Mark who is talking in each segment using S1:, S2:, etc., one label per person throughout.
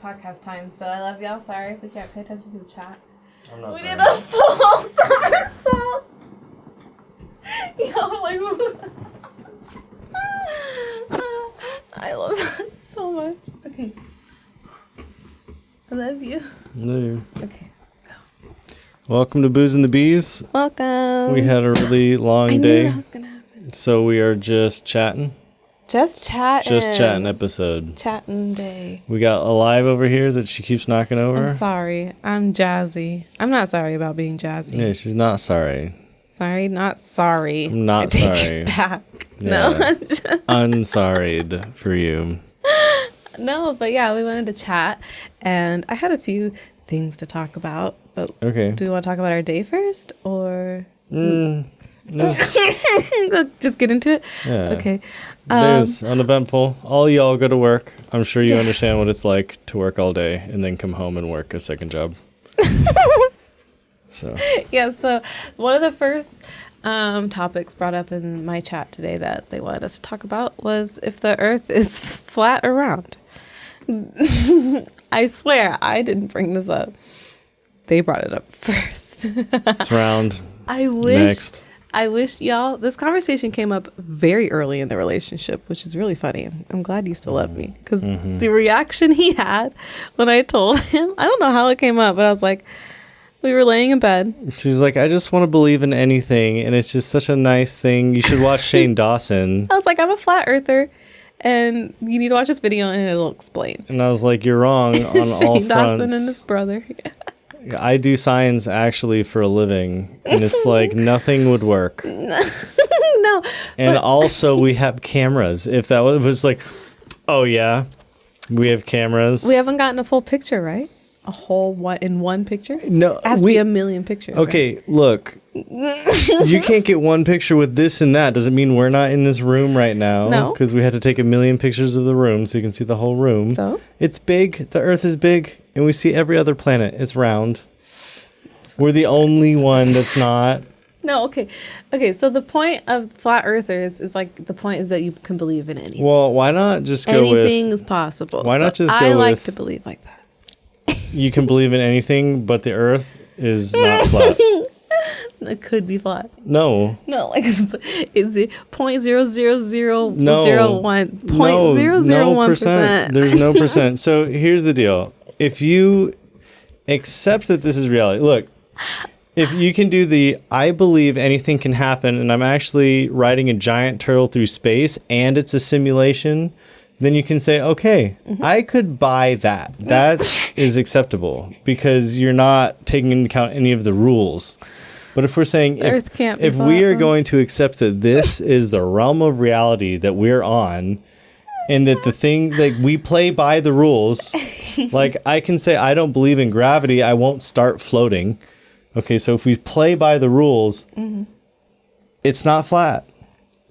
S1: podcast time, so I love y'all. Sorry if we can't pay attention to the chat.
S2: I'm not
S1: We
S2: sorry.
S1: did a full somersault. Yo, like, I love that so much. Okay. I love you.
S2: No.
S1: Okay, let's go.
S2: Welcome to Booze and the Bees.
S1: Welcome.
S2: We had a really long
S1: I knew
S2: day,
S1: that was gonna happen.
S2: so we are just chatting.
S1: Just chatting.
S2: Just chatting episode.
S1: Chatting day.
S2: We got Alive over here that she keeps knocking over.
S1: I'm sorry. I'm jazzy. I'm not sorry about being jazzy.
S2: Yeah, she's not sorry.
S1: Sorry, not sorry.
S2: I'm not
S1: I take
S2: sorry.
S1: It back.
S2: Yeah.
S1: No, I'm just-
S2: Unsorried for you.
S1: no, but yeah, we wanted to chat, and I had a few things to talk about. But
S2: Okay.
S1: do we want to talk about our day first, or
S2: No.
S1: just get into it?
S2: Yeah.
S1: Okay.
S2: Day was uneventful. All y'all go to work. I'm sure you understand what it's like to work all day and then come home and work a second job. So.
S1: Yeah. So one of the first topics brought up in my chat today that they wanted us to talk about was if the Earth is flat or round. I swear I didn't bring this up. They brought it up first.
S2: It's round.
S1: I wish.
S2: Next.
S1: I wish y'all. This conversation came up very early in the relationship, which is really funny. I'm glad you still love me because the reaction he had when I told him, I don't know how it came up, but I was like, we were laying in bed.
S2: She's like, I just want to believe in anything, and it's just such a nice thing. You should watch Shane Dawson.
S1: I was like, I'm a flat earther, and you need to watch this video, and it'll explain.
S2: And I was like, you're wrong on all
S1: Shane Dawson
S2: fronts.
S1: and his brother.
S2: I do science actually for a living, and it's like nothing would work.
S1: No,
S2: And
S1: but-
S2: also, we have cameras. If that was like, oh yeah, we have cameras.
S1: we haven't gotten a full picture, right? A whole what in one picture?
S2: No,
S1: It has to be a million pictures. right?
S2: Okay, look, you can't get one picture with this and that. Does it mean we're not in this room right now?
S1: No.
S2: Because we had to take a million pictures of the room so you can see the whole room.
S1: So?
S2: It's big. The Earth is big, and we see every other planet. It's round. We're the only one that's not.
S1: No, okay. Okay, so the point of flat earthers is like the point is that you can believe in anything.
S2: Well, why not just go
S1: Anything
S2: with
S1: is possible.
S2: Why not just
S1: I
S2: go
S1: like
S2: with-
S1: to believe like that.
S2: you can believe in anything, but the Earth is not flat?
S1: It could be flat.
S2: No.
S1: No, like is it 0.00001
S2: No.
S1: 0.001%?
S2: There's no percent. So here's the deal. If you accept that this is reality, look, if you can do the I believe anything can happen and I'm actually riding a giant turtle through space and it's a simulation, then you can say, okay, I could buy that. That is acceptable because you're not taking into account any of the rules. But if we're saying
S1: Earth can't be
S2: if we
S1: flat,
S2: are
S1: though.
S2: going to accept that this is the realm of reality that we're on, and that the thing that we play by the rules, like I can say I don't believe in gravity, I won't start floating. Okay, so if we play by the rules, it's not flat.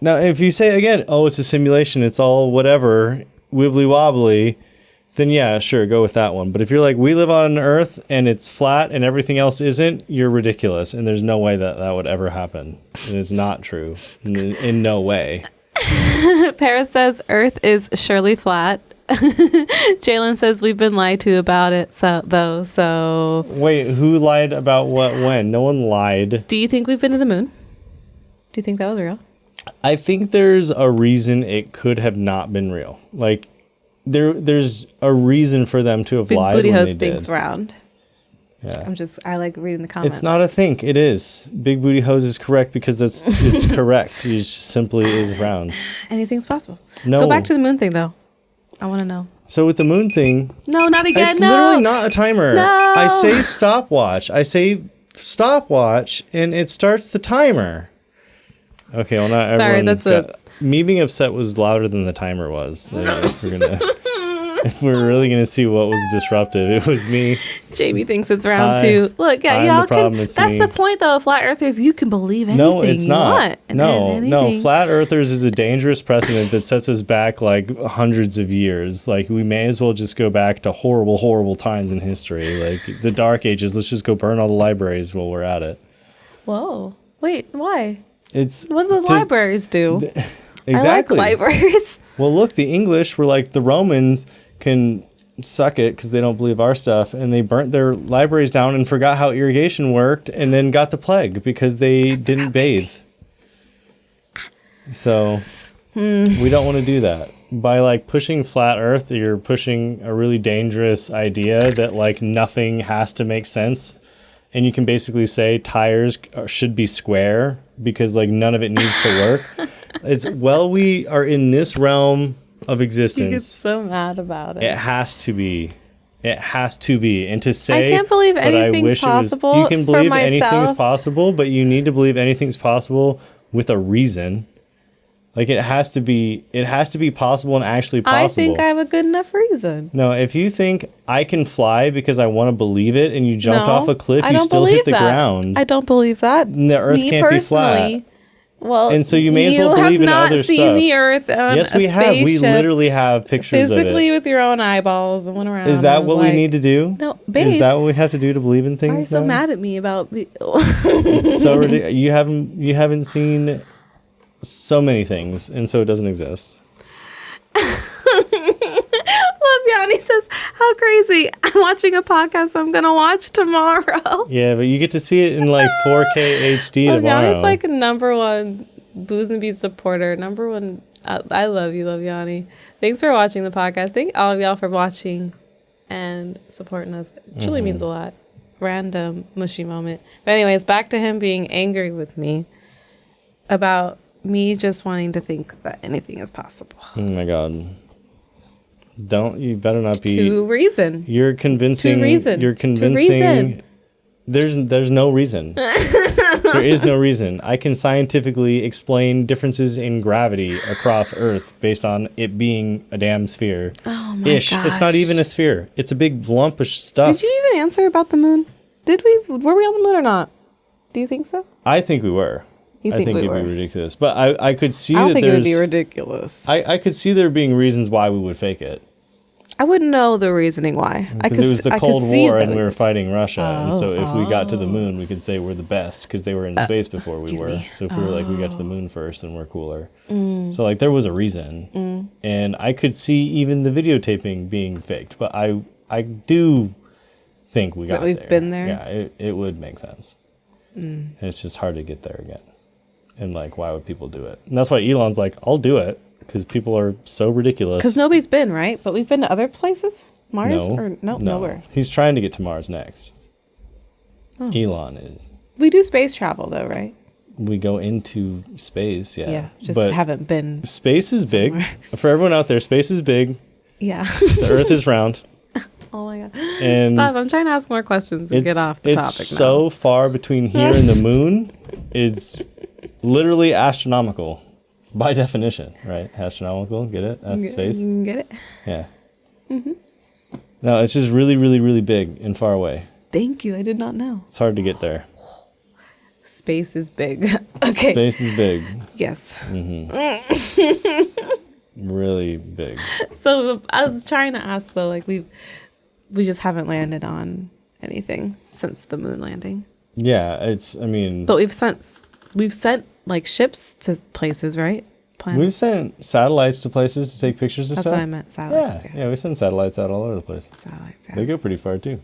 S2: Now, if you say again, oh, it's a simulation, it's all whatever, wibbly wobbly, then yeah, sure, go with that one. But if you're like, we live on Earth and it's flat and everything else isn't, you're ridiculous. And there's no way that that would ever happen. And it's not true in no way.
S1: Paris says Earth is surely flat. Jalen says we've been lied to about it. So
S2: Wait, who lied about what when? No one lied.
S1: do you think we've been to the moon? Do you think that was real?
S2: I think there's a reason it could have not been real. Like there's a reason for them to have
S1: Big
S2: lied
S1: booty
S2: when
S1: host
S2: they
S1: thinks
S2: did.
S1: round.
S2: Yeah.
S1: I like reading the comments.
S2: It's not a think. It is. Big booty hose is correct because it's correct. It just simply is round.
S1: Anything's possible.
S2: No.
S1: Go back to the moon thing though. I want to know.
S2: So with the moon thing,
S1: No, not again.
S2: it's
S1: no.
S2: literally not a timer.
S1: No.
S2: I say stopwatch. I say stopwatch, and it starts the timer. Okay, well, not
S1: Sorry,
S2: everyone.
S1: that's
S2: me being upset was louder than the timer was. If we're really gonna see what was disruptive, it was me.
S1: Jamie thinks it's round
S2: Hi.
S1: too. Look, yeah,
S2: I'm
S1: y'all
S2: the problem,
S1: can.
S2: it's
S1: That's
S2: me.
S1: the point, though. Of flat earthers, you can believe anything
S2: No, it's
S1: you
S2: not.
S1: want. and
S2: No,
S1: anything.
S2: flat earthers is a dangerous precedent that sets us back like hundreds of years. Like we may as well just go back to horrible, horrible times in history, like the Dark Ages. Let's just go burn all the libraries while we're at it.
S1: Whoa. Wait, why?
S2: It's
S1: What do the libraries do?
S2: exactly.
S1: I like libraries.
S2: Well, look, the English were like the Romans can suck it because they don't believe our stuff, and they burnt their libraries down and forgot how irrigation worked, and then got the plague because they didn't bathe. So we don't want to do that. By like pushing flat earth, you're pushing a really dangerous idea that like nothing has to make sense. And you can basically say tires should be square because like none of it needs to work. We are in this realm of existence.
S1: You get so mad about it.
S2: It has to be. It has to be. And to say
S1: I can't believe
S2: but
S1: anything's possible.
S2: You can
S1: for
S2: believe
S1: myself.
S2: anything's possible, but you need to believe anything's possible with a reason. Like it has to be possible and actually possible.
S1: I think I have a good enough reason.
S2: No, if you think I can fly because I want to believe it and you jumped off a cliff,
S1: I
S2: you
S1: don't
S2: still
S1: believe
S2: hit the
S1: that.
S2: ground.
S1: I don't believe that.
S2: The earth can't be flat.
S1: Well,
S2: And so you may as well believe in other
S1: You have not seen
S2: stuff.
S1: the earth on
S2: Yes,
S1: a
S2: we have. We
S1: spaceship
S2: literally have pictures of
S1: physically
S2: it.
S1: with your own eyeballs and went around.
S2: Is that what we need to do?
S1: No, babe.
S2: Is that what we have to do to believe in things?
S1: Why are you so
S2: now?
S1: mad at me about the...
S2: It's so ridiculous. You haven't seen so many things, and so it doesn't exist.
S1: Yanni says, how crazy. I'm watching a podcast I'm going to watch tomorrow.
S2: Yeah, but you get to see it in like 4K HD tomorrow.
S1: Yanni's like number one Booze and Beats supporter. Number one. I love you, Yanni. Thanks for watching the podcast. Thank all of y'all for watching and supporting us. It truly means a lot. Random mushy moment. But anyways, back to him being angry with me about me just wanting to think that anything is possible.
S2: Oh my God. You better not be.
S1: To reason.
S2: You're convincing.
S1: To reason.
S2: You're convincing. There's no reason. There is no reason. I can scientifically explain differences in gravity across Earth based on it being a damn sphere.
S1: Oh my
S2: Ish.
S1: gosh.
S2: It's not even a sphere. It's a big lump of stuff.
S1: Did you even answer about the moon? Were we on the moon or not? Do you think so?
S2: I think we were.
S1: You think
S2: I think
S1: we
S2: it'd
S1: were?
S2: be ridiculous. But I could see
S1: I don't
S2: that
S1: think it
S2: there's.
S1: would be ridiculous.
S2: I could see there being reasons why we would fake it.
S1: I wouldn't know the reasoning why.
S2: Because it was the Cold War and we were fighting Russia. And so if we got to the
S1: Oh.
S2: moon, we could say we're the best because they were in space before we
S1: excuse
S2: were.
S1: me.
S2: So if we were like, we got to the moon first, then we're cooler. So like there was a reason. And I could see even the videotaping being faked. But I do think we got
S1: That we've
S2: there.
S1: been there?
S2: Yeah, it would make sense. And it's just hard to get there again. And like, why would people do it? And that's why Elon's like, I'll do it. Because people are so ridiculous.
S1: Because nobody's been, right? But we've been to other places? Mars? Or nowhere.
S2: He's trying to get to Mars next.
S1: Oh.
S2: Elon is.
S1: We do space travel though, right?
S2: We go into space, yeah.
S1: Yeah. Just
S2: but
S1: haven't been.
S2: space is
S1: somewhere.
S2: big. For everyone out there, space is big.
S1: Yeah.
S2: The Earth is round.
S1: Oh my God.
S2: And
S1: Stop. I'm trying to ask more questions and get off the
S2: it's
S1: topic now.
S2: so far between here and the moon is literally astronomical. By definition, right? Astronomical, get it? That's space.
S1: Get it?
S2: Yeah. No, it's just really, really, really big and far away.
S1: Thank you. I did not know.
S2: It's hard to get there.
S1: Space is big. Okay.
S2: Space is big.
S1: Yes.
S2: Really big.
S1: So I was trying to ask though, like we just haven't landed on anything since the moon landing.
S2: Yeah,
S1: But we've sent like ships to places, right? Planets.
S2: we've sent satellites to places to take pictures of
S1: That's
S2: stuff.
S1: what I meant. Satellites.
S2: Yeah, yeah, we send satellites out all over the place.
S1: Satellites.
S2: They
S1: Yeah.
S2: go pretty far too.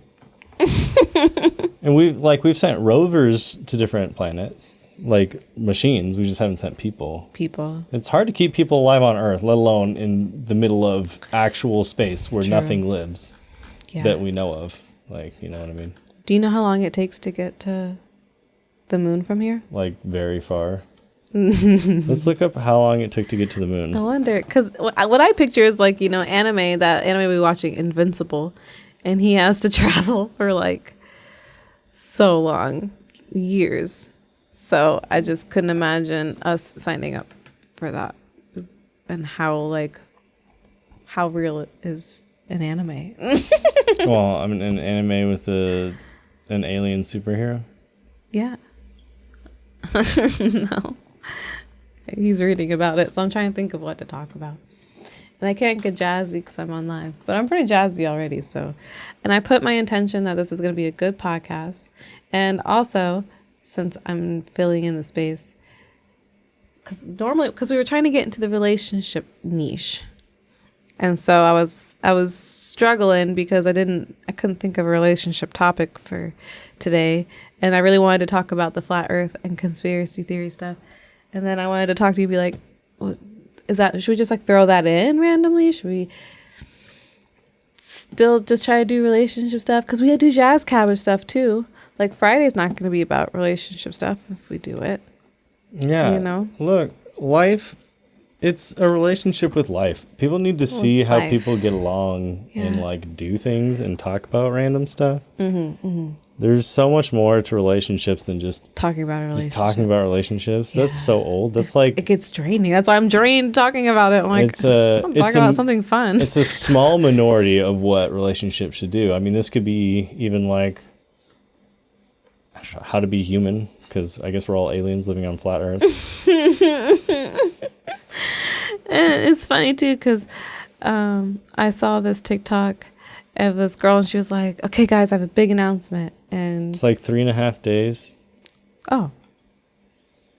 S2: And we've sent rovers to different planets, like machines. We just haven't sent people.
S1: People.
S2: It's hard to keep people alive on Earth, let alone in the middle of actual space where
S1: True.
S2: nothing lives
S1: Yeah.
S2: that we know of. Like, you know what I mean?
S1: Do you know how long it takes to get to the moon from here?
S2: Like very far. Let's look up how long it took to get to the moon.
S1: I wonder, because what I picture is like, that anime we were watching, Invincible, and he has to travel for like so long, years. So I just couldn't imagine us signing up for that, and how real it is an anime.
S2: Well, I'm in an anime with an alien superhero.
S1: Yeah. No. He's reading about it, so I'm trying to think of what to talk about. And I can't get jazzy because I'm on live, but I'm pretty jazzy already. So, and I put my intention that this was going to be a good podcast. And also, since I'm filling in the space, because we were trying to get into the relationship niche. And so I was struggling because I couldn't think of a relationship topic for today, and I really wanted to talk about the flat Earth and conspiracy theory stuff. And then I wanted to talk to you, be like, well, should we just like throw that in randomly? Should we still just try to do relationship stuff? Because we gotta do jazz cabbage stuff too. Like Friday's not going to be about relationship stuff if we do it.
S2: Yeah.
S1: You know?
S2: Look, life, it's a relationship with life. People need to see how
S1: life.
S2: people get along and like do things and talk about random stuff. There's so much more to relationships than just
S1: talking about a relationship.
S2: Just talking about relationships. That's so old. That's like
S1: it gets draining. That's why I'm drained talking about it. I'm like, I'm talking about something fun.
S2: It's a small minority of what relationships should do. I mean, this could be even like how to be human, because I guess we're all aliens living on flat Earth.
S1: It's funny too, because I saw this TikTok of this girl, and she was like, "Okay, guys, I have a big announcement." And
S2: it's like 3.5 days.
S1: Oh,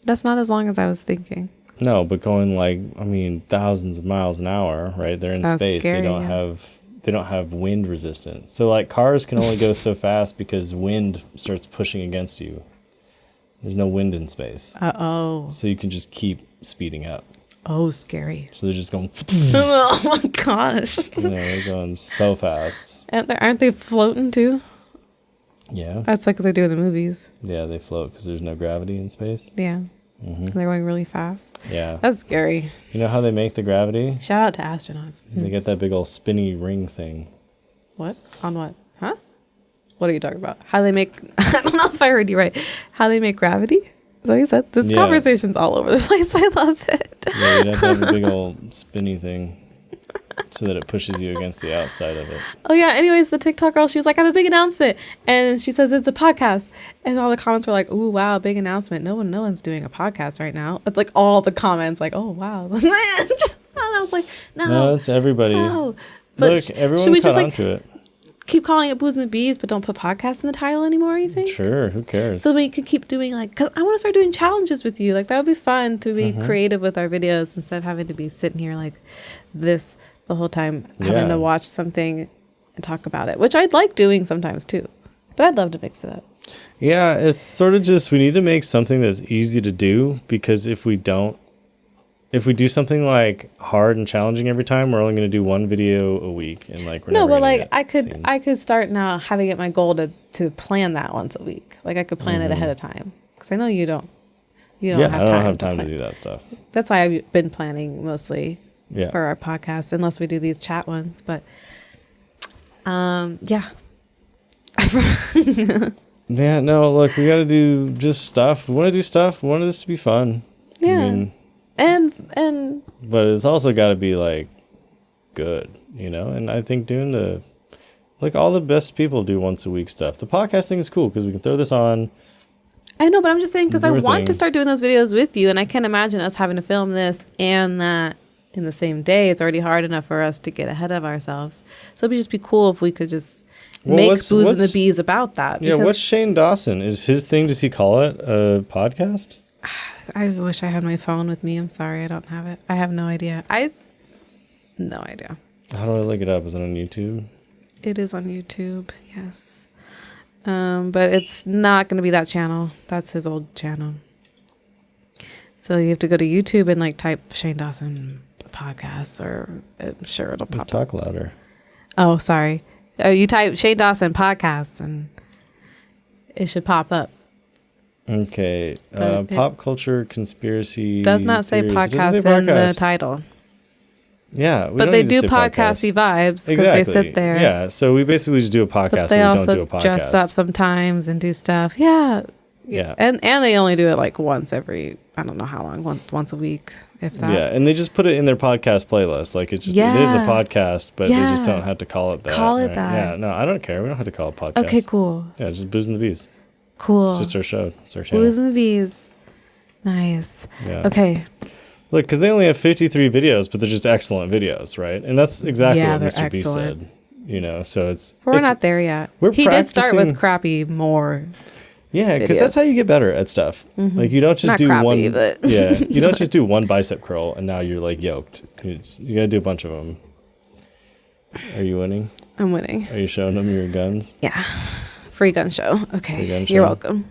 S1: that's not as long as I was thinking.
S2: No, but going like, I mean, thousands of miles an hour, right? They're in space. Scary, they don't have wind resistance. So like cars can only go so fast because wind starts pushing against you. There's no wind in space. So you can just keep speeding up.
S1: Oh, scary.
S2: So they're just going.
S1: Oh my gosh.
S2: They're going so fast.
S1: And aren't they floating too?
S2: Yeah.
S1: That's like they do in the movies.
S2: Yeah, they float because there's no gravity in space.
S1: Yeah. And they're going really fast.
S2: Yeah.
S1: That's scary.
S2: You know how they make the gravity?
S1: Shout out to astronauts.
S2: They get that big old spinny ring thing.
S1: What? On what? Huh? What are you talking about? How they make... I don't know if I heard you right. How they make gravity? Is that what you said? This conversation's all over the place. I love it.
S2: Yeah, you'd have to have a big old spinny thing so that it pushes you against the outside of it.
S1: Oh, yeah. Anyways, the TikTok girl, she was like, I have a big announcement. And she says it's a podcast. And all the comments were like, ooh, wow, big announcement. No one's doing a podcast right now. It's like all the comments like, oh, wow. And I was like, no.
S2: It's everybody.
S1: No. But
S2: look, everyone caught on to it.
S1: Keep calling it Booze and the Bees, but don't put podcast in the title anymore, you think?
S2: Sure, who cares?
S1: So we could keep doing because I want to start doing challenges with you. Like that would be fun to be creative with our videos instead of having to be sitting here like this the whole time, having to watch something and talk about it, which I'd like doing sometimes too. But I'd love to mix it up.
S2: Yeah, it's sort of just we need to make something that's easy to do, because if we do something like hard and challenging every time, we're only going to do one video a week, and like we're
S1: no,
S2: never
S1: but like
S2: seen.
S1: I could start now having it my goal to plan that once a week. Like I could plan it ahead of time, because I know you don't.
S2: I don't have time to do that stuff. That's
S1: why I've been planning mostly for our podcast, unless we do these chat ones. But yeah.
S2: Yeah, no, look, we got to do just stuff. We want to do stuff. We wanted this to be fun.
S1: Yeah.
S2: I mean,
S1: and
S2: but it's also got to be like good, and I think doing all the best people do once a week stuff. The podcast thing is cool because we can throw this on.
S1: I know, but I'm just saying because I want to start doing those videos with you, and I can't imagine us having to film this and that in the same day. It's already hard enough for us to get ahead of ourselves. So it'd just be cool if we could just make Booze and the Bees about that.
S2: Yeah, what's Shane Dawson? Is his thing, does he call it a podcast?
S1: I wish I had my phone with me. I'm sorry, I don't have it. I have no idea. No idea.
S2: How do I look it up? Is it on YouTube?
S1: It is on YouTube, yes. But it's not going to be that channel. That's his old channel. So you have to go to YouTube and like type Shane Dawson podcast, or I'm sure it'll pop up.
S2: Talk louder.
S1: Oh, sorry. You type Shane Dawson podcast and it should pop up.
S2: Okay. Pop culture conspiracy.
S1: Does not say podcast in the title.
S2: Yeah.
S1: But they do podcasty vibes because they sit there.
S2: Yeah. So we basically just do a podcast.
S1: But they
S2: also
S1: don't do a podcast. Dress up sometimes and do stuff. Yeah.
S2: Yeah.
S1: And they only do it like once every, I don't know how long, once a week, if that.
S2: Yeah. And they just put it in their podcast playlist. Like it's just, it is a podcast, but they just don't have to call it that.
S1: Call it that.
S2: Yeah. No, I don't care. We don't have to call it podcast.
S1: Okay, cool.
S2: Yeah. Just Booze and the Bees.
S1: Cool.
S2: It's just our show. It's our channel.
S1: Booze and the Bees. Nice.
S2: Yeah.
S1: Okay.
S2: Look, because they only have 53 videos, but they're just excellent videos, right? And that's exactly what Mr. B said. So it's...
S1: We're not there yet. He did start with crappy more.
S2: Yeah, because that's how you get better at stuff. Mm-hmm. Like you don't just do one...
S1: But
S2: you don't just do one bicep curl and now you're like yoked. You got to do a bunch of them. Are you winning?
S1: I'm winning.
S2: Are you showing them your guns?
S1: Yeah. Free gun show. Okay.
S2: Free gun show?
S1: You're welcome.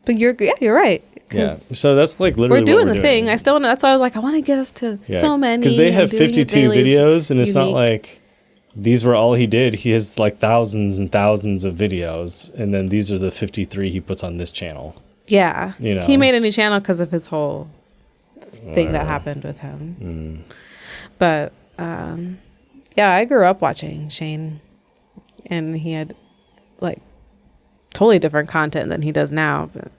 S1: But you're right.
S2: Yeah. So that's like literally
S1: we're doing
S2: what
S1: the thing. I still want to, that's why I was like, I want to get us to so many.
S2: Because they have
S1: and doing it
S2: 52
S1: daily is
S2: videos, and it's not
S1: unique.
S2: like these were all he did. He has like thousands and thousands of videos, and then these are the 53 he puts on this channel.
S1: Yeah.
S2: You know.
S1: He made a new channel because of his whole thing that
S2: Whatever.
S1: happened with him. But yeah, I grew up watching Shane, and he had like totally different content than he does now, but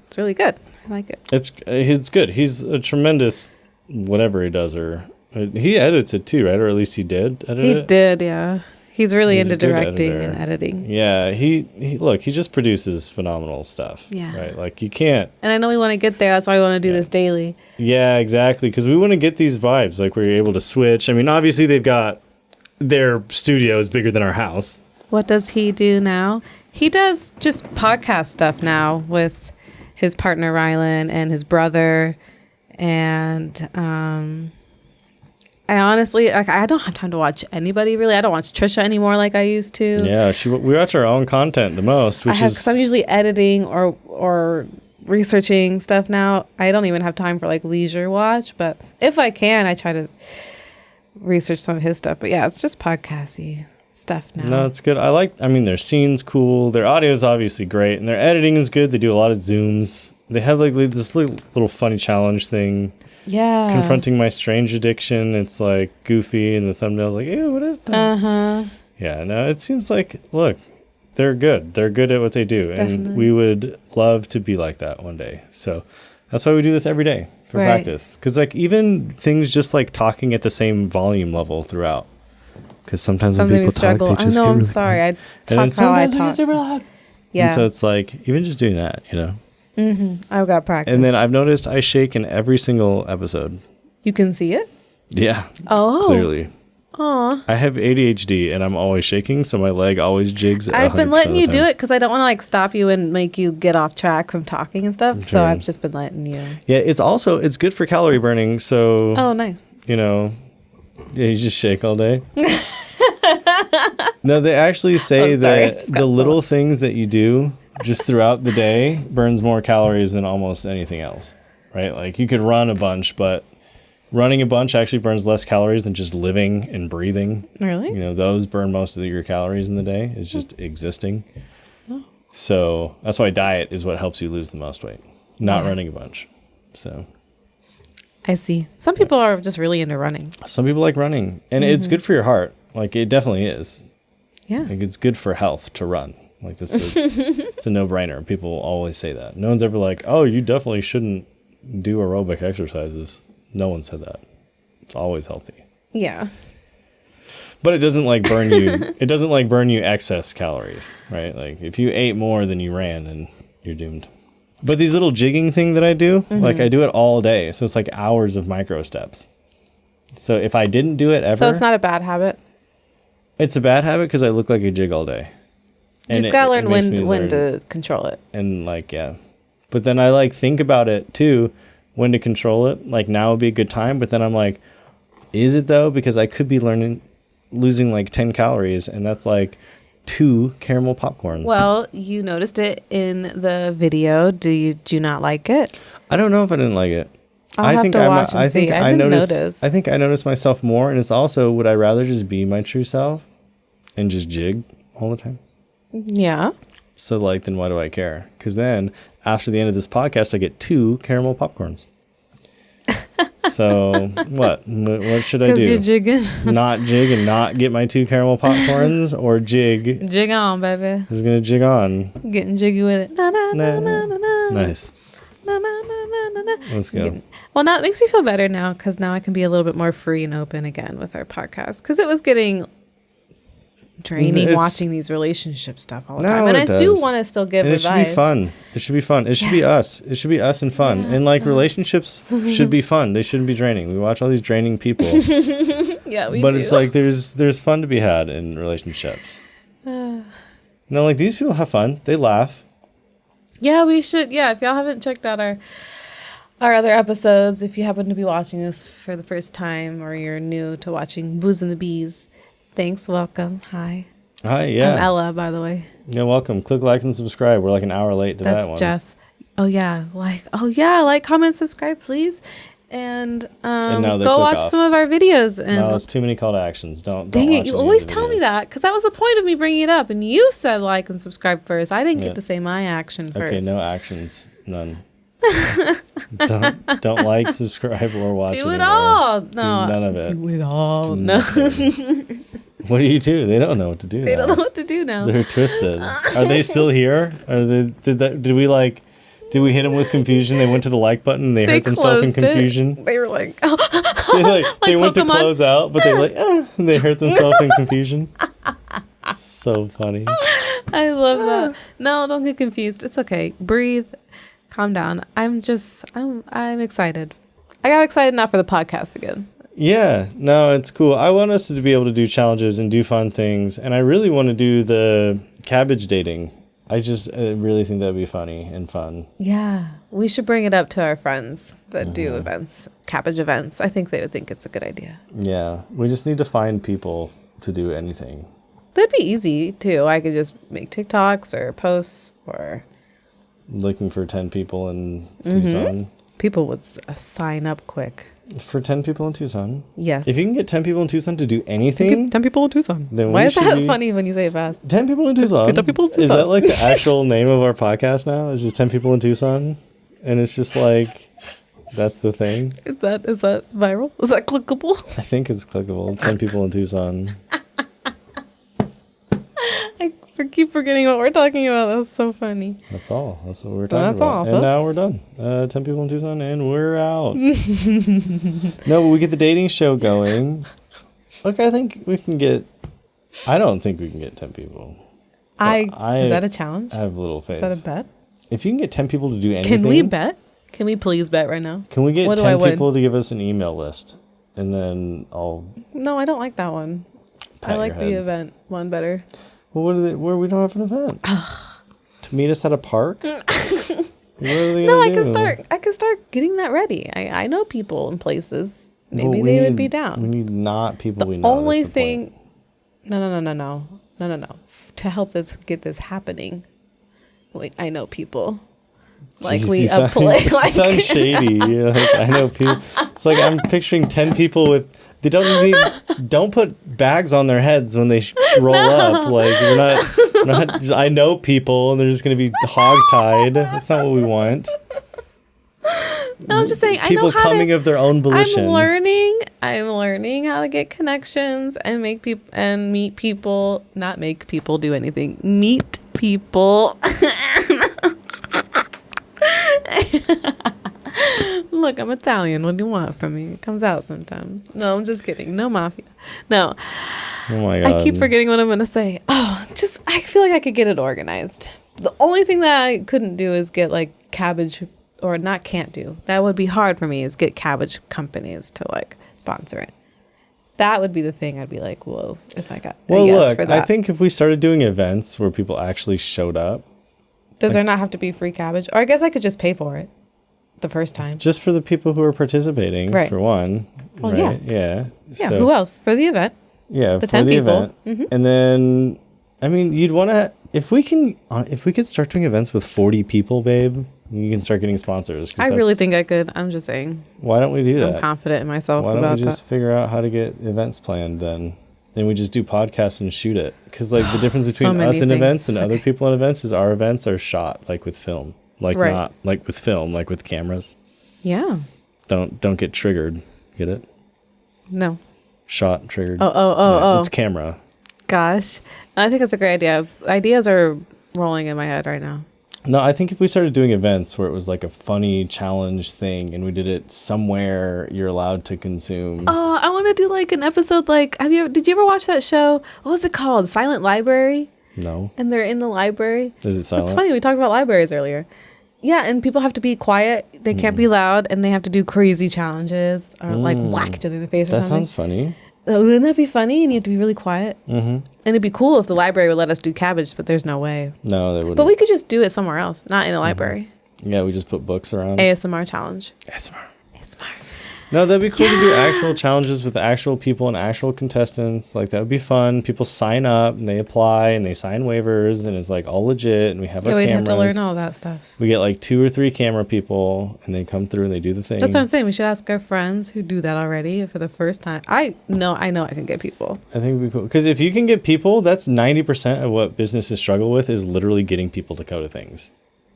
S1: it's really good. I like it.
S2: It's good. He's a tremendous whatever he does, or he edits it too, right? Or at least he did edit it.
S1: He did, yeah. He's really
S2: He's a
S1: into
S2: good
S1: directing
S2: editor.
S1: and editing.
S2: Yeah, he look, he just produces phenomenal stuff.
S1: Yeah.
S2: Right? Like you can't.
S1: And I know we want to get there. That's why we want to do this daily.
S2: Yeah, exactly. Because we want to get these vibes, like where you're able to switch. I mean, obviously they've got their studio is bigger than our house.
S1: What does he do now? He does just podcast stuff now with his partner Rylan and his brother. And I honestly, like, I don't have time to watch anybody really. I don't watch Trisha anymore like I used to.
S2: Yeah, we watch our own content the most, which
S1: because I'm usually editing or researching stuff now. I don't even have time for like leisure watch, but if I can, I try to research some of his stuff. But yeah, it's just podcasty stuff now.
S2: No, it's good. I mean, their scene's cool. Their audio is obviously great, and their editing is good. They do a lot of zooms. They have like this little funny challenge thing.
S1: Yeah.
S2: Confronting my strange addiction. It's like goofy, and the thumbnail's like, ew, what is that?
S1: Uh-huh.
S2: Yeah, no, it seems like, look, they're good. They're good at what they do.
S1: Definitely.
S2: And we would love to be like that one day. So that's why we do this every day for
S1: Right.
S2: practice. Because like even things just like talking at the same volume level throughout. Because sometimes when
S1: Something
S2: people
S1: we struggle.
S2: talk, they
S1: I
S2: just
S1: know,
S2: get
S1: I'm
S2: really
S1: sorry. I
S2: and then
S1: talk how I
S2: sometimes they get
S1: talk.
S2: super loud.
S1: Yeah.
S2: And so it's like, even just doing that, you know.
S1: I've got practice.
S2: And then I've noticed I shake in every single episode.
S1: You can see it?
S2: Yeah.
S1: Oh.
S2: Clearly.
S1: Aw.
S2: I have ADHD and I'm always shaking, so my leg always jigs.
S1: I've been
S2: 100%
S1: letting
S2: of the
S1: you do
S2: time.
S1: it because I don't want to like stop you and make you get off track from talking and stuff. So
S2: Sure.
S1: I've just been letting you.
S2: Yeah, it's good for calorie burning. So
S1: Oh, nice.
S2: you know, yeah, you just shake all day. No, they actually say
S1: I'm sorry,
S2: that
S1: it's got
S2: the
S1: so-
S2: little things that you do just throughout the day burns more calories than almost anything else. Right? Like you could run a bunch, but running a bunch actually burns less calories than just living and breathing.
S1: Really?
S2: You know, those burn most of your calories in the day. It's just existing. So that's why diet is what helps you lose the most weight, not running a bunch. So
S1: I see. Some people are just really into running.
S2: some people like running, and it's good for your heart. Like it definitely is.
S1: Yeah.
S2: Like it's good for health to run. Like it's a no-brainer. People always say that. No one's ever like, "Oh, you definitely shouldn't do aerobic exercises." No one said that. It's always healthy.
S1: Yeah.
S2: But it doesn't like burn you. It doesn't like burn you excess calories, right? Like if you ate more than you ran, then you're doomed. But these little jigging thing that I do, like I do it all day, so it's like hours of micro steps. So if I didn't do it ever,
S1: So it's not a bad habit.
S2: it's a bad habit because I look like a jig all day.
S1: You just
S2: it-
S1: gotta
S2: it
S1: learn
S2: makes me
S1: when
S2: learn-
S1: to control it.
S2: and like yeah, but then I like think about it too, when to control it. Like now would be a good time, but then I'm like, is it though? Because I could be losing like 10 calories, and that's like 2 caramel popcorns.
S1: Well, you noticed it in the video. Do you not like it?
S2: I don't know if I didn't like it.
S1: I'll have to watch and see. I didn't notice.
S2: I think I noticed myself more, and it's also, would I rather just be my true self and just jig all the time?
S1: Yeah.
S2: So like, then why do I care? Because then after the end of this podcast, I get 2 caramel popcorns. So what? What should I
S1: Because you're
S2: do?
S1: jigging.
S2: Not jig and not get my 2 caramel popcorns, or jig
S1: Jig on, baby.
S2: is gonna jig on.
S1: Getting jiggy with it. Na, na, na, na, na, na.
S2: Nice.
S1: Na, na, na, na, na, na.
S2: Let's go.
S1: Well, now it makes me feel better now because now I can be a little bit more free and open again with our podcast because it was getting draining
S2: It's-
S1: watching these relationship stuff all the
S2: No,
S1: time. And I
S2: it
S1: do
S2: does.
S1: want to still give
S2: And it
S1: advice.
S2: should be fun. It should be fun. It should be us. It should be us and fun. And like relationships should be fun. They shouldn't be draining. We watch all these draining people.
S1: Yeah, we
S2: But
S1: do.
S2: it's like there's fun to be had in relationships. You know, like these people have fun. They laugh.
S1: Yeah, we should. Yeah, if y'all haven't checked out our other episodes, if you happen to be watching this for the first time or you're new to watching Booze and the Bees, Thanks. Welcome. Hi.
S2: Hi, yeah.
S1: I'm Ella, by the way.
S2: You're welcome. Click like and subscribe. We're like an hour late to
S1: That's
S2: that one.
S1: Jeff. Like, comment, subscribe, please. And
S2: now they
S1: go
S2: click
S1: watch
S2: off.
S1: some of our videos. And
S2: No, it's too many call to actions. Don't
S1: dang
S2: watch
S1: it, you
S2: any of
S1: always
S2: the
S1: tell me
S2: videos.
S1: that because that was the point of me bringing it up. And you said like and subscribe first. I didn't
S2: Yeah.
S1: get to say my action first.
S2: Okay, no actions. None. don't like, subscribe, or watch
S1: Do
S2: anymore.
S1: it all.
S2: Do
S1: No.
S2: none of it.
S1: Do it all.
S2: Do
S1: No.
S2: nothing. What do you do? They don't know what to do.
S1: They
S2: now.
S1: don't know what to do now.
S2: They're twisted. Are they still here? Did we hit them with confusion? They went to the like button and they hurt themselves in
S1: closed it.
S2: confusion.
S1: They were like,
S2: They went to
S1: Pokemon.
S2: close out, but and they hurt themselves in confusion. So funny.
S1: I love that. No, don't get confused. It's okay. Breathe. Calm down. I'm excited. I got excited now for the podcast again.
S2: Yeah, no, it's cool. I want us to be able to do challenges and do fun things, and I really want to do the cabbage dating. I really think that'd be funny and fun.
S1: Yeah, we should bring it up to our friends that do events, cabbage events. I think they would think it's a good idea.
S2: Yeah, we just need to find people to do anything.
S1: That'd be easy too. I could just make TikToks or posts, or
S2: Looking for 10 people in Tucson.
S1: people would sign up quick.
S2: For 10 people in Tucson.
S1: Yes.
S2: If you can get 10 people in Tucson to do anything,
S1: 10 people in Tucson.
S2: Then
S1: Why
S2: we
S1: is that
S2: should be-
S1: funny when you say it fast?
S2: 10 people in Tucson.
S1: 10 people in
S2: Is
S1: Tucson.
S2: that like the actual name of our podcast now? It's just 10 people in Tucson? And it's just like, that's the thing?
S1: Is that viral? Is that clickable?
S2: I think it's clickable. 10 people in Tucson.
S1: I keep forgetting what we're talking about. That's so funny.
S2: That's all. That's what we're talking
S1: That's
S2: about.
S1: all,
S2: And now
S1: folks.
S2: we're done. 10 people in Tucson, and we're out. No, but we get the dating show going. Look, I think we can get... I don't think we can get 10 people.
S1: Is that a challenge?
S2: I have little faith.
S1: Is that a bet?
S2: If you can get 10 people to do anything...
S1: Can we bet? Can we please bet right now?
S2: Can we get
S1: What do I
S2: 10
S1: win?
S2: people to give us an email list? And then I'll...
S1: No, I don't like that one.
S2: Pat
S1: I
S2: your
S1: like the
S2: head.
S1: event one better.
S2: Well, where we don't have an event? To meet us at a park? What are they
S1: No,
S2: gonna
S1: I can start getting that ready. I know people in places.
S2: Well,
S1: Maybe
S2: we
S1: they would
S2: need-
S1: be
S2: We
S1: down.
S2: need not people we know.
S1: Only
S2: That's the point.
S1: thing No. To help get this happening. Wait, I know people. Like
S2: Jeez,
S1: we
S2: you sound,
S1: apply
S2: you sound shady. You're like, I know people. It's like I'm picturing 10 people with. They don't put bags on their heads when they roll up. Like we're not. I know people, and they're just gonna be hogtied. That's not what we want.
S1: No, I'm just saying.
S2: People
S1: I know how
S2: coming
S1: to,
S2: of their own volition.
S1: I'm learning how to get connections and make people and meet people. Not make people do anything. Meet people. Look, I'm Italian. What do you want from me? It comes out sometimes. No, I'm just kidding. No mafia. No.
S2: Oh my god!
S1: I keep forgetting what I'm going to say. I feel like I could get it organized. The only thing that I couldn't do is get like cabbage, or not can't do. That would be hard for me, is get cabbage companies to like sponsor it. That would be the thing I'd be like, whoa, if I got a
S2: Well,
S1: yes
S2: look,
S1: for that.
S2: I think if we started doing events where people actually showed up,
S1: Does there not have to be free cabbage? Or I guess I could just pay for it the first time.
S2: just for the people who are participating,
S1: Right.
S2: for one.
S1: Well,
S2: right?
S1: yeah.
S2: Yeah.
S1: Yeah, who else? For the event.
S2: Yeah,
S1: The
S2: for
S1: 10
S2: the
S1: people.
S2: event.
S1: Mhm.
S2: And then, I mean, you'd want to, if we could start doing events with 40 people, babe, you can start getting sponsors. 'cause
S1: I really
S2: that's-
S1: think I could. I'm just saying.
S2: Why don't we do
S1: I'm
S2: that?
S1: confident in myself
S2: Why don't
S1: about
S2: we just figure out how to get events planned then? Then we just do podcasts and shoot it. Because like the difference
S1: So
S2: between
S1: many
S2: us and
S1: things.
S2: events and other
S1: Okay.
S2: people in events is our events are shot like with film. Like
S1: Right.
S2: not like with film, like with cameras.
S1: that. Yeah.
S2: Don't get triggered. Get it?
S1: No.
S2: Shot, triggered.
S1: Oh.
S2: It's camera.
S1: Gosh. I think it's a great idea. Ideas are rolling in my head right now.
S2: No, I think if we started doing events where it was like a funny challenge thing and we did it somewhere you're allowed to consume.
S1: Oh, I want to do like an episode like, did you ever watch that show? What was it called? Silent Library?
S2: No.
S1: And they're in the library.
S2: Is it silent?
S1: It's funny. We talked about libraries earlier. Yeah, and people have to be quiet. They can't be loud, and they have to do crazy challenges or like whack each other in the face or
S2: That
S1: something.
S2: sounds funny.
S1: Wouldn't that be funny? And you have to be really quiet.
S2: Mm-hmm.
S1: And it'd be cool if the library would let us do cabbage, but there's no way.
S2: No, they wouldn't.
S1: But we could just do it somewhere else, not in a library.
S2: Yeah, we just put books around.
S1: ASMR challenge.
S2: ASMR.
S1: ASMR.
S2: No, that'd be cool to do actual challenges with actual people and actual contestants. Like that would be fun. People sign up and they apply and they sign waivers and it's like all legit. And we have our
S1: we'd
S2: cameras.
S1: have to learn all that stuff.
S2: We get like 2 or 3 camera people and they come through and they do the thing.
S1: That's what I'm saying. We should ask our friends who do that already for the first time. I know I can get people.
S2: I think it'd be cool because if you can get people, that's 90% of what businesses struggle with is literally getting people to go to things.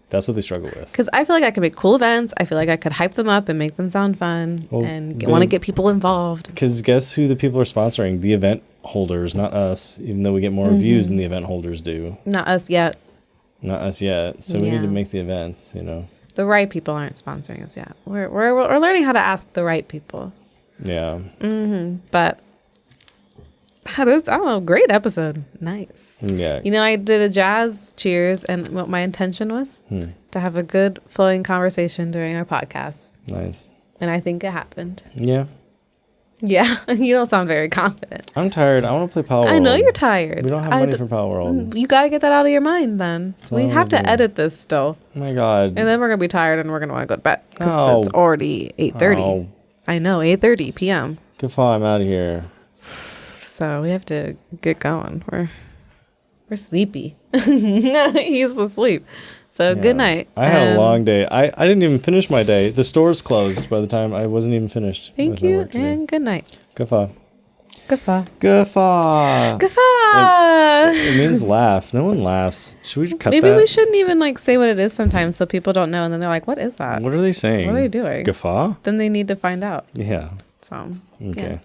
S2: That's what they struggle with.
S1: Because I feel like I could make cool events. I feel like I could hype them up and make them sound fun and want to get people involved.
S2: Because guess who the people are sponsoring? The event holders, not us, even though we get more views than the event holders do.
S1: Not us yet.
S2: Not us yet. So we need to make the events, you know.
S1: The right people aren't sponsoring us yet. We're learning how to ask the right people.
S2: Yeah.
S1: But this, I don't know, great episode. Nice.
S2: Yeah.
S1: You know, I did a jazz cheers, and what my intention was to have a good flowing conversation during our podcast.
S2: Nice.
S1: And I think it happened.
S2: Yeah.
S1: Yeah. You don't sound very confident.
S2: I'm tired. I want to play Power World.
S1: I know you're tired.
S2: We don't have money for Power World.
S1: You got to get that out of your mind then. We have to edit this still.
S2: Oh my God.
S1: And then we're going to be tired and we're going to want to go to bed. Because
S2: No.
S1: it's already 8:30.
S2: Oh.
S1: I know, 8:30 p.m.
S2: Good fall. I'm out of here.
S1: So we have to get going. We're sleepy. He's asleep. So good night.
S2: I had a long day. I didn't even finish my day. The store's closed by the time I wasn't even finished.
S1: Thank you and good night.
S2: Guffaw.
S1: Guffaw.
S2: Guffaw.
S1: Guffaw.
S2: It means laugh. No one laughs. Should we cut
S1: Maybe
S2: that?
S1: we shouldn't even like say what it is sometimes so people don't know and then they're like, what is that?
S2: What are they saying?
S1: What are they doing?
S2: Guffaw?
S1: Then they need to find out.
S2: Yeah.
S1: So
S2: Okay.
S1: yeah.